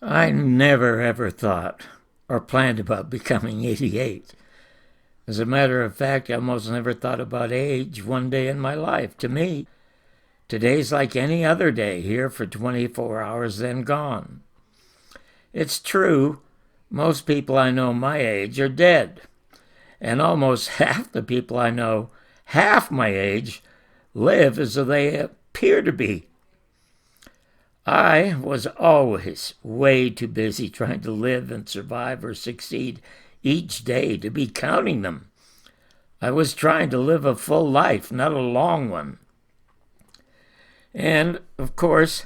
I never ever thought or planned about becoming 88. As a matter of fact, I almost never thought about age one day in my life. To me, today's like any other day, here for 24 hours, then gone. It's true, most people I know my age are dead, and almost half the people I know half my age live as though they appear to be. I was always way too busy trying to live and survive or succeed each day to be counting them. I was trying to live a full life, not a long one. And, of course,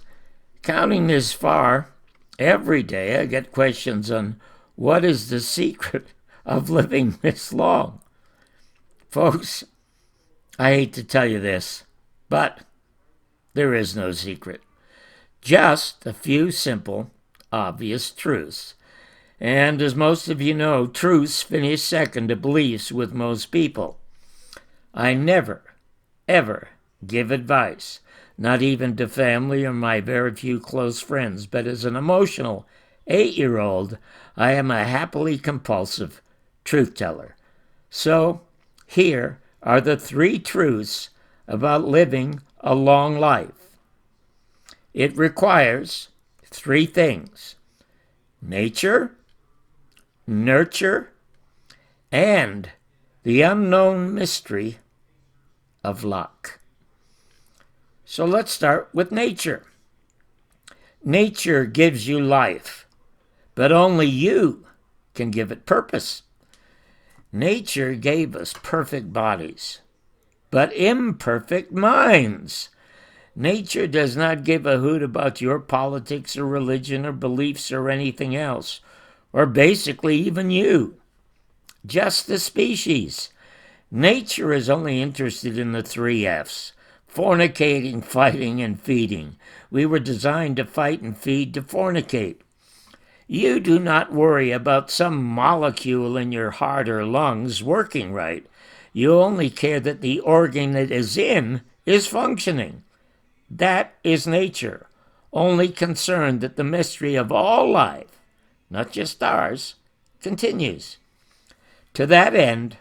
counting this far, every day I get questions on what is the secret of living this long. Folks, I hate to tell you this, but there is no secret. Just a few simple, obvious truths. And as most of you know, truths finish second to beliefs with most people. I never, ever give advice, not even to family or my very few close friends, but as an emotional 8-year-old, I am a happily compulsive truth teller. So, here are the 3 truths about living a long life. It requires 3 things: nature, nurture, and the unknown mystery of luck. So let's start with nature. Nature gives you life, but only you can give it purpose. Nature gave us perfect bodies, but imperfect minds. Nature does not give a hoot about your politics or religion or beliefs or anything else, or basically even you. Just the species. Nature is only interested in the 3 F's: fornicating, fighting, and feeding. We were designed to fight and feed to fornicate. You do not worry about some molecule in your heart or lungs working right. You only care that the organ it is in is functioning. That is nature, only concerned that the mystery of all life, not just ours, continues. To that end,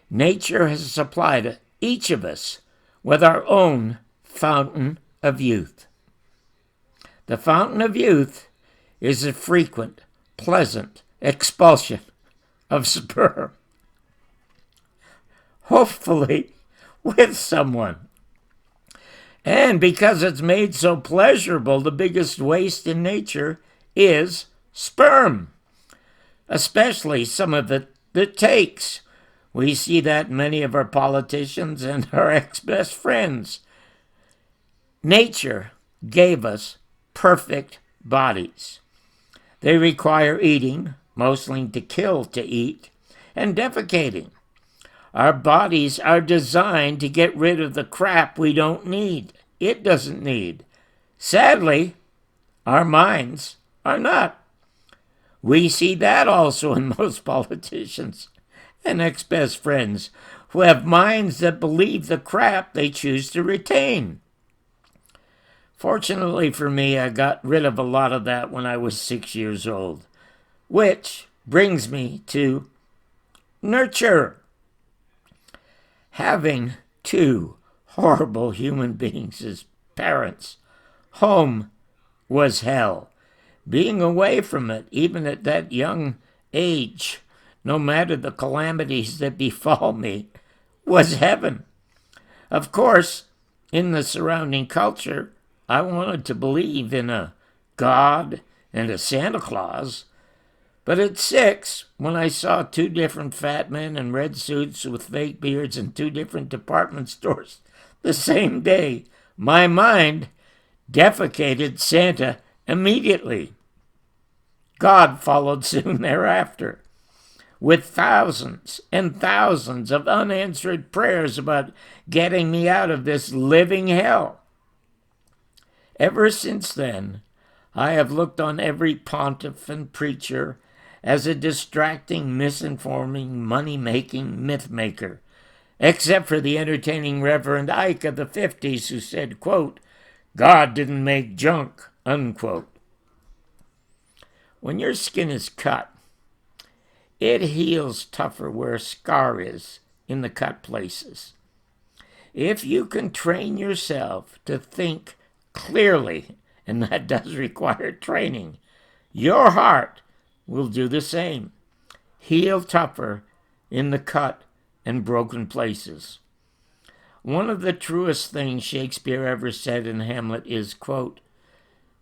nature has supplied each of us with our own fountain of youth. The fountain of youth is a frequent, pleasant expulsion of sperm, hopefully with someone. And because it's made so pleasurable, the biggest waste in nature is sperm, especially some of it that takes. We see that in many of our politicians and our ex-best friends. Nature gave us perfect bodies. They require eating, mostly to kill to eat, and defecating. Our bodies are designed to get rid of the crap we don't need. It doesn't need. Sadly, our minds are not. We see that also in most politicians and ex-best friends who have minds that believe the crap they choose to retain. Fortunately for me, I got rid of a lot of that when I was 6 years old, which brings me to nurture. Having 2 horrible human beings as parents, home was hell. Being away from it, even at that young age, no matter the calamities that befall me, was heaven. Of course, in the surrounding culture, I wanted to believe in a God and a Santa Claus. But at 6, when I saw 2 different fat men in red suits with fake beards in 2 different department stores the same day, my mind defecated Santa immediately. God followed soon thereafter, with thousands and thousands of unanswered prayers about getting me out of this living hell. Ever since then, I have looked on every pontiff and preacher as a distracting, misinforming, money-making myth-maker, except for the entertaining Reverend Ike of the 50s who said, quote, "God didn't make junk," unquote. When your skin is cut, it heals tougher where a scar is in the cut places. If you can train yourself to think clearly, and that does require training, your heart will do the same. Heal tougher in the cut and broken places. One of the truest things Shakespeare ever said in Hamlet is, quote,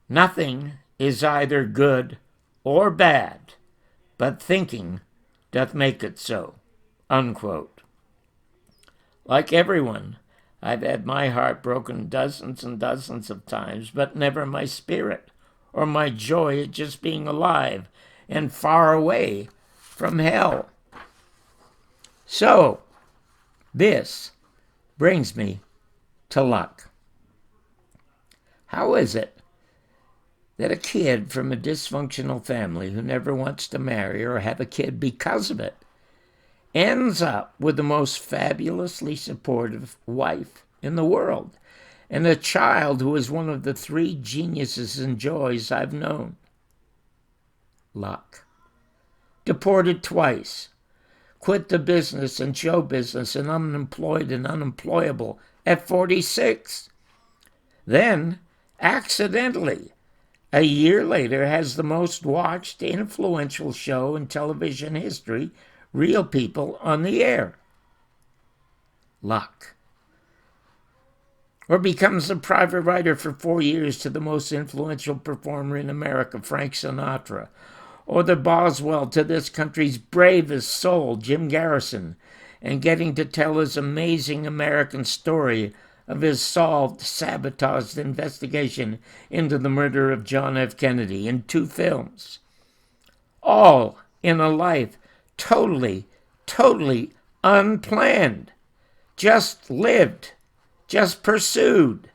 "Nothing is either good or bad, but thinking doth make it so," unquote. Like everyone, I've had my heart broken dozens and dozens of times, but never my spirit or my joy at just being alive and far away from hell. So, this brings me to luck. How is it that a kid from a dysfunctional family who never wants to marry or have a kid because of it ends up with the most fabulously supportive wife in the world and a child who is one of the three geniuses and joys I've known? Luck. Deported twice, quit the business and show business and unemployed and unemployable at 46. Then, accidentally, a year later, has the most watched influential show in television history, Real People, on the air. Luck. Or becomes a private writer for 4 years to the most influential performer in America, Frank Sinatra. Or the Boswell to this country's bravest soul, Jim Garrison, and getting to tell his amazing American story of his solved, sabotaged investigation into the murder of John F. Kennedy in 2 films. All in a life totally unplanned. Just lived, just pursued.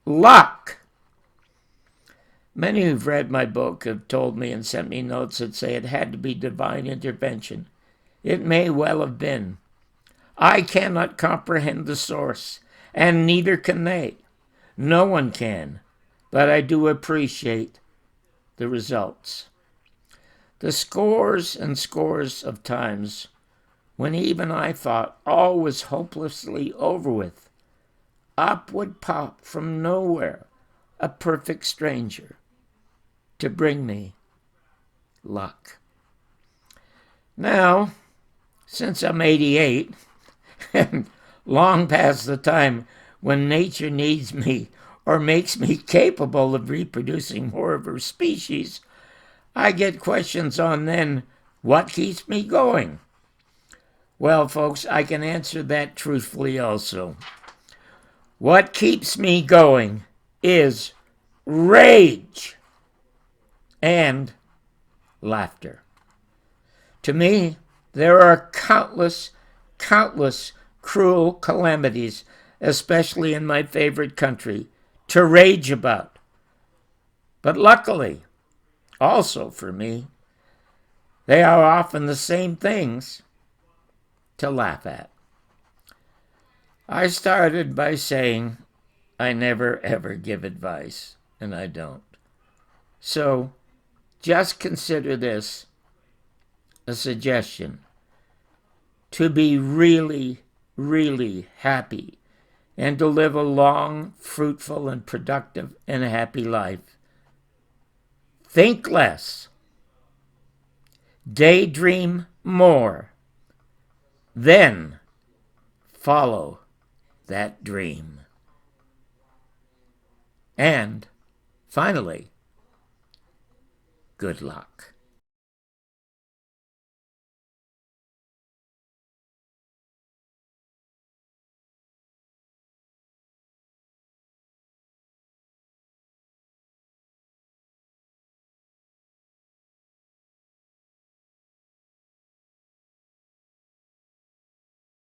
Luck. Many who've read my book have told me and sent me notes that say it had to be divine intervention. It may well have been. I cannot comprehend the source, and neither can they. No one can, but I do appreciate the results. The scores and scores of times when even I thought all was hopelessly over with, up would pop from nowhere a perfect stranger to bring me luck. Now, since I'm 88 and long past the time when nature needs me or makes me capable of reproducing more of her species, I get questions on then, what keeps me going? Well, folks, I can answer that truthfully also. What keeps me going is rage and laughter. To me, there are countless cruel calamities, especially in my favorite country, to rage about. But luckily, also for me, they are often the same things to laugh at. I started by saying I never ever give advice, and I don't. So, just consider this a suggestion to be really happy and to live a long, fruitful, and productive and happy life. Think less. Daydream more. Then follow that dream. And finally, good luck.